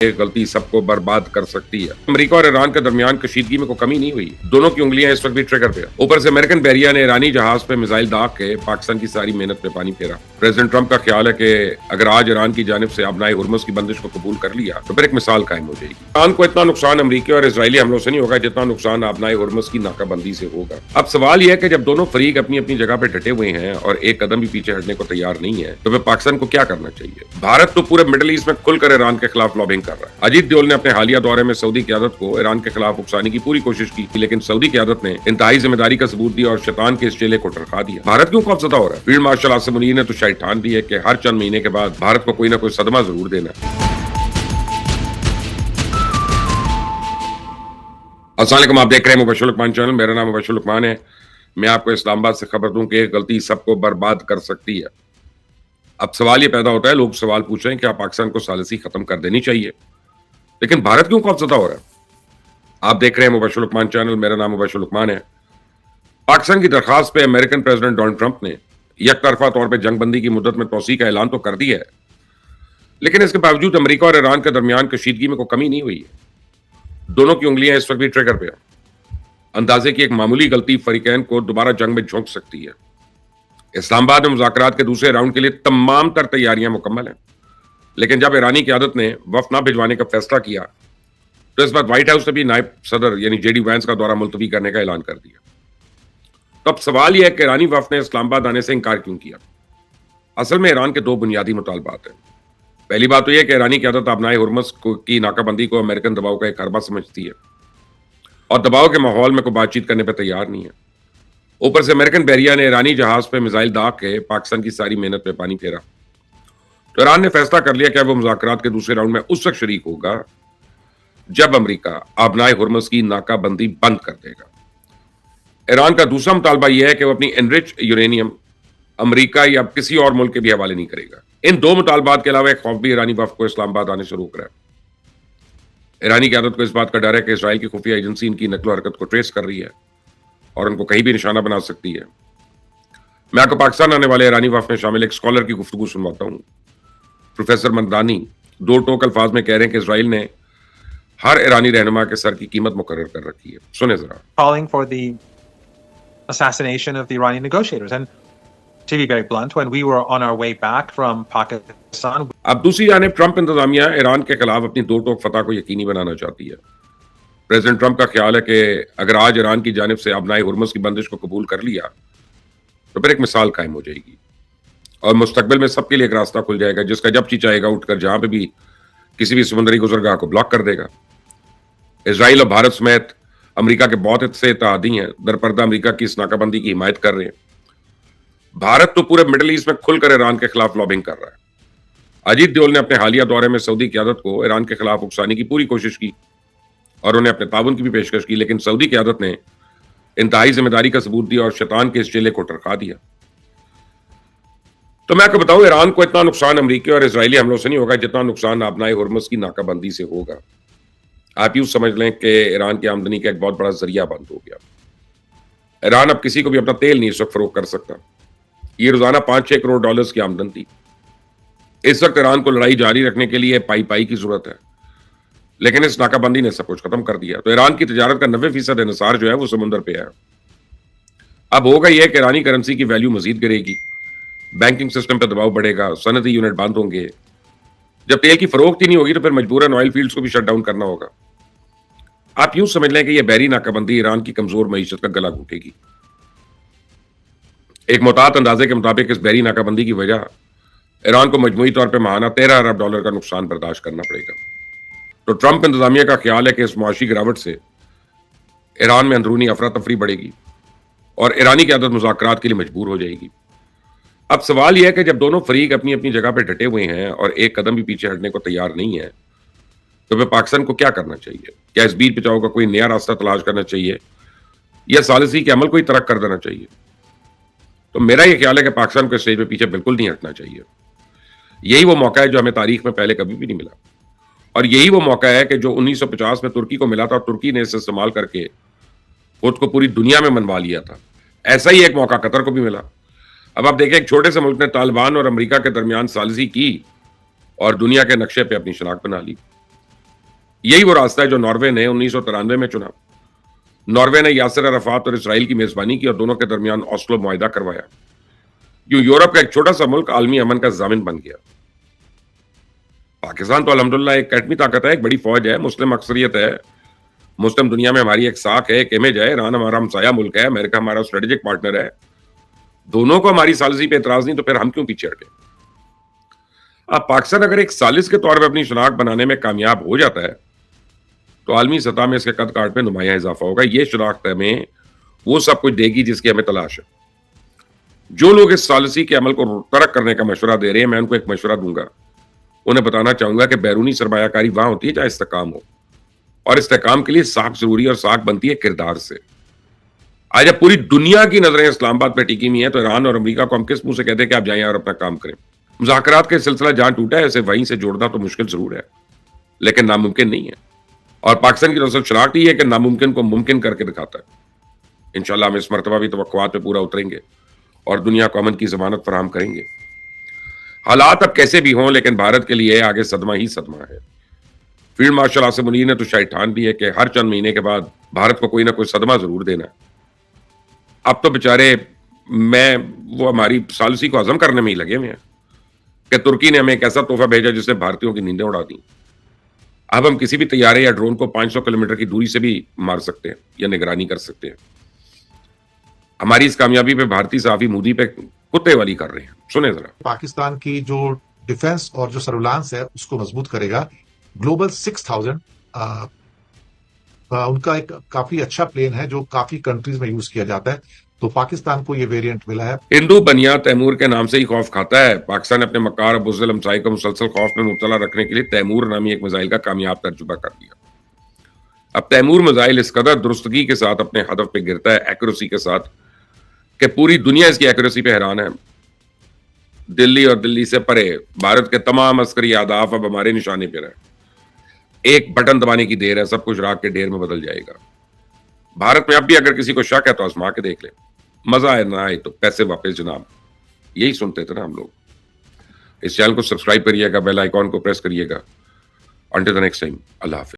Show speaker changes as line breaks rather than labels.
ये गलती सबको बर्बाद कर सकती है। अमेरिका और ईरान के दरमियान कशीदगी में कोई कमी नहीं हुई। दोनों की उंगलियां इस वक्त भी ट्रिगर पे। ऊपर से अमेरिकन बैरिया ने ईरानी जहाज पे मिसाइल दाग के पाकिस्तान की सारी मेहनत पे पानी फेरा। प्रेसिडेंट ट्रंप का ख्याल है कि अगर आज ईरान की जानिब से आबनाए हुर्मुज़ की बंदिश को कबूल कर लिया तो फिर एक मिसाल कायम हो जाएगी। ईरान को इतना नुकसान अमेरिकी और इजरायली हमलों से नहीं होगा जितना नुकसान आबनाए हुर्मुज़ की नाकाबंदी से होगा। अब सवाल यह है कि जब दोनों फरीक अपनी अपनी जगह पे डटे हुए हैं और एक कदम भी पीछे हटने को तैयार नहीं है तो फिर पाकिस्तान को क्या करना चाहिए। भारत तो पूरे मिडिल ईस्ट में खुलकर ईरान के खिलाफ लॉबिंग कर रहा है। अजीत डोवाल ने अपने हालिया दौरे में सऊदी क़यादत को ईरान के खिलाफ उकसाने की पूरी कोशिश की, लेकिन सऊदी क़यादत ने इंतहाई जिम्मेदारी का सबूत दिया और शैतान के इस चेले को टरका दिया। भारत क्यों खौफजदा हो रहा है? फील्ड मार्शल आसिम मुनीर ने तो शायद ठान दी है कि हर चंद महीने के बाद भारत को कोई ना कोई सदमा जरूर देना है। अस्सलाम वालेकुम, आप देख रहे हैं मुबश्शिर लुकमान चैनल। मेरा नाम मुबश्शिर लुकमान है। मैं आपको इस्लामाबाद से खबर दूं कि एक गलती सबको बर्बाद कर सकती है। अब सवाल ये पैदा होता है, लोग सवाल पूछ रहे हैं कि क्या पाकिस्तान को सालिसी खत्म कर देनी चाहिए, लेकिन भारत क्यों खौफजदा हो रहा है? आप देख रहे हैं मुबश्शिर लुकमान चैनल। मेरा नाम मुबश्शिर लुकमान है। पाकिस्तान की दरखास्त पे अमेरिकन प्रेसिडेंट डोनाल्ड ट्रंप ने यकतरफा तौर पर जंगबंदी की मुद्दत में तोसी का ऐलान तो कर दिया है, लेकिन इसके बावजूद अमेरिका और ईरान के दरमियान कशीदगी में कोई कमी नहीं हुई है। दोनों की उंगलियां इस वक्त भी ट्रिगर पे हैं। अंदाजे की एक मामूली गलती फरीकैन को दोबारा जंग में झोंक सकती है। इस्लामाबाद में मुज़ाकरात के दूसरे राउंड के लिए तमाम तर तैयारियां मुकम्मल हैं, लेकिन जब ईरानी क़यादत ने वफ़द न भिजवाने का फैसला किया तो इस बार व्हाइट हाउस ने भी नायब सदर यानी जेडी वैंस का दौरा मुलतवी करने का ऐलान कर दिया। तो अब सवाल यह है कि ईरानी वफ़द ने इस्लामाबाद आने से इनकार क्यों किया? असल में ईरान के दो बुनियादी मुतालबात हैं। पहली बात तो यह कि ईरानी क़यादत आबनाए हुर्मुज़ की नाकाबंदी को अमेरिकन दबाव का एक हरबा समझती है और दबाव के माहौल में कोई बातचीत करने पर तैयार नहीं है। ऊपर से अमेरिकन बैरिया ने ईरानी जहाज पे मिसाइल दाग के पाकिस्तान की सारी मेहनत पे पानी फेरा। तो ईरान ने फैसला कर लिया कि वो मुज़ाकरात के दूसरे राउंड में उस वक्त शरीक होगा जब अमेरिका आबनाए हुर्मुज़ की नाकाबंदी बंद कर देगा। ईरान का दूसरा मुतालबा यह है कि वो अपनी एनरिच यूरेनियम अमेरिका या किसी और मुल्क के भी हवाले नहीं करेगा। इन दो मुतालबात के अलावा एक खौफ भी ईरानी वफ़द को इस्लामाबाद आने से रोक रहा है। ईरानी क़यादत को इस बात का डर है कि इजराइल की खुफिया एजेंसी इनकी नकलो हरकत को ट्रेस कर रही है और उनको कहीं भी निशाना बना सकती है। मैं आपको पाकिस्तान आने वाले ईरानी वफ़द में शामिल एक स्कॉलर की गुफ्तगू सुनवाता हूँ। प्रोफेसर मददानी दो टोक अल्फाज में कह रहे हैं कि इजराइल ने हर ईरानी रहनुमा के सर की कीमत मुकर्रर कर रखी है। सुने जरा।
Calling for the assassination of the Iranian negotiators. And to be very blunt, when we were on our way back from Pakistan.
अब दूसरी जानिब ट्रंप इंतजामिया ईरान के खिलाफ अपनी दो टोक फतह को यकीनी बनाना चाहती है। प्रेसिडेंट ट्रंप का ख्याल है कि अगर आज ईरान की जानिब से आबनाए हुर्मुज़ की बंदिश को कबूल कर लिया तो फिर एक मिसाल कायम हो जाएगी और मुस्तकबिल में सबके लिए एक रास्ता खुल जाएगा जिसका जब ची चाहेगा उठकर जहां पे भी किसी भी समुद्री गुजरगाह को ब्लॉक कर देगा। इजराइल और भारत समेत अमेरिका के बहुत से इत्तेहादी हैं दरपर्दा अमेरिका की इस नाकाबंदी की हिमायत कर रहे हैं। भारत तो पूरे मिडिल ईस्ट में खुलकर ईरान के खिलाफ लॉबिंग कर रहा है। अजीत डोवाल ने अपने हालिया दौरे में सऊदी क़यादत को ईरान के खिलाफ उकसाने की पूरी कोशिश की और उन्हें अपने ताउन की भी पेशकश की, लेकिन सऊदी क़यादत ने इंतहाई जिम्मेदारी का सबूत दिया और शैतान के इस चेले को टरका दिया। तो मैं आपको बताऊं, ईरान को इतना नुकसान अमेरिकी और इजरायली हमलों से नहीं होगा जितना नुकसान आबनाए हुर्मुज़ की नाकाबंदी से होगा। आप यूं समझ लें कि ईरान की आमदनी का एक बहुत बड़ा जरिया बंद हो गया। ईरान अब किसी को भी अपना तेल नहीं इस वक्त फरोख्त कर सकता। ये रोजाना 5-6 करोड़ डॉलर्स की आमदन थी। इस वक्त ईरान को लड़ाई जारी रखने के लिए पाई की जरूरत है, लेकिन इस नाकाबंदी ने सब कुछ खत्म कर दिया। तो ईरान की तजारत का 90% इन्हिसार जो है वो समुंदर पे है। अब होगा यह कि ईरानी करेंसी की वैल्यू मजीद गिरेगी, बैंकिंग सिस्टम पर दबाव बढ़ेगा, सनती यूनिट बंद होंगे। जब तेल की फरोख्त ही नहीं होगी तो फिर मजबूरन ऑयल फील्ड्स को भी शट डाउन करना होगा। आप यूं समझ लें कि यह बहरी नाकाबंदी ईरान की कमजोर मईशत का गला घोटेगी। एक मोहतात अंदाजे के मुताबिक इस बहरी नाकाबंदी की वजह ईरान को मजमूई तौर पर माहाना 13 अरब डॉलर का नुकसान बर्दाश्त करना पड़ेगा। तो ट्रंप इंतजामिया का ख्याल है कि इस मुआशी गिरावट से ईरान में अंदरूनी अफरा तफरी बढ़ेगी और ईरानी क़यादत मुज़ाकरात के लिए मजबूर हो जाएगी। अब सवाल यह है कि जब दोनों फरीक अपनी अपनी जगह पर डटे हुए हैं और एक कदम भी पीछे हटने को तैयार नहीं है तो फिर पाकिस्तान को क्या करना चाहिए? क्या इस बीच बचाव का कोई नया रास्ता तलाश करना चाहिए या सालिसी के अमल को ही तरक कर देना चाहिए? तो मेरा यह ख्याल है कि पाकिस्तान को स्टेज पे पीछे बिल्कुल नहीं हटना चाहिए। यही वो मौका है जो हमें तारीख में पहले कभी भी नहीं मिला और यही वो मौका है कि जो 1950 में तुर्की को मिला था, तुर्की ने इसे इस्तेमाल करके खुद को पूरी दुनिया में मनवा लिया था। ऐसा ही एक मौका कतर को भी मिला। अब आप देखें, एक छोटे से मुल्क ने तालिबान और अमेरिका के दरमियान सालिसी की और दुनिया के नक्शे पे अपनी शनाख्त बना ली। यही वो रास्ता है जो नॉर्वे ने 1993 में चुना। नॉर्वे ने यासिर अराफात और इसराइल की मेजबानी की और दोनों के दरमियान ओस्लो मुआहिदा करवाया। यूं यूरोप का एक छोटा सा मुल्क आलमी अमन का जामिन बन गया। पाकिस्तान तो अल्हम्दुलिल्लाह एक एटमी ताकत है, एक बड़ी फौज है, मुस्लिम अक्सरियत है, मुस्लिम दुनिया में हमारी एक साख है, एक इमेज है। ईरान हमारा हमसाया मुल्क है, अमेरिका हमारा स्ट्रेटेजिक पार्टनर है। दोनों को हमारी सालिसी पे एतराज नहीं, तो फिर हम क्यों पीछे हटे? अब पाकिस्तान अगर एक सालिस के तौर पर अपनी शनाख्त बनाने में कामयाब हो जाता है तो आलमी सतह में इसके कद काट में नुमाया इजाफा होगा। ये शनाख्त हमें वो सब कुछ देगी जिसकी हमें तलाश है। जो लोग इस सालिसी के अमल को तर्क करने का मशवरा दे रहे हैं, मैं उनको एक मशवरा दूंगा। उन्हें बताना चाहूंगा कि बैरूनी सरमायाकारी वहां होती है जहां इस्तेकाम हो, और इस्तेकाम के लिए साख जरूरी, और साख बनती है किरदार से। आज जब पूरी दुनिया की नजरें इस्लामाबाद पर टिकी हुई हैं, तो ईरान और अमेरिका को हम किस मुंह से कहते हैं कि आप जाएं और अपना काम करें? मुज़ाकरात का सिलसिला जहां टूटा है, इसे वहीं से जोड़ना तो मुश्किल जरूर है, लेकिन नामुमकिन नहीं है। और पाकिस्तान की दरअसल शनाख्त ही है कि नामुमकिन को मुमकिन करके दिखाता है। इंशाल्लाह हम इस मरतबा भी तवक्कुआत पे पूरा उतरेंगे और दुनिया को अमन की जमानत फराहम करेंगे। हालात अब कैसे भी हों, लेकिन भारत के लिए आगे सदमा ही सदमा है। फील्ड मार्शल आसिम मुनीर ने तो शायद ठान ली है कि हर चंद महीने के बाद भारत को कोई ना कोई सदमा जरूर देना है। अब तो बेचारे वो हमारी सालिसी को हजम करने में ही लगे हुए हैं कि तुर्की ने हमें एक ऐसा तोहफा भेजा जिससे भारतीयों की नींदें उड़ा दी। अब हम किसी भी तैयारे या ड्रोन को 500 किलोमीटर की दूरी से भी मार सकते हैं या निगरानी कर सकते हैं। हमारी इस कामयाबी पे भारतीय सहाफी मोदी पे कुत्ते वाली कर रहे हैं। सुने जरा।
पाकिस्तान की जो डिफेंस और जो सर्विलांस है उसको मजबूत करेगा। ग्लोबल 6000 उनका एक काफी अच्छा प्लेन है जो काफी कंट्रीज में यूज किया जाता है, तो पाकिस्तान को ये वेरिएंट मिला है।
हिंदू बनिया तैमूर के नाम से ही खौफ खाता है। पाकिस्तान ने अपने मक्कार और बुज़दिल हमसाये को मुसलसल खौफ में मुब्तला रखने के लिए तैमूर नामी एक मिसाइल का कामयाब तर्जुबा कर दिया। अब तैमूर मिसाइल इस कदर दुरुस्तगी के साथ अपने हदफ पे गिरता है, एक्यूरेसी के साथ, कि पूरी दुनिया इसकी एक्यूरेसी पे हैरान है। दिल्ली और दिल्ली से परे भारत के तमाम अस्करी आदाफ अब हमारे निशाने पर है। एक बटन दबाने की देर है, सब कुछ राख के ढेर में बदल जाएगा। भारत में अब भी अगर किसी को शक है तो आजमा के देख ले। मजा आए ना आए तो पैसे वापस जनाब, यही सुनते थे ना हम लोग। इस चैनल को सब्सक्राइब करिएगा, बेल आइकॉन को प्रेस करिएगा। अंटिल द नेक्स्ट टाइम, अल्लाह हाफिज़।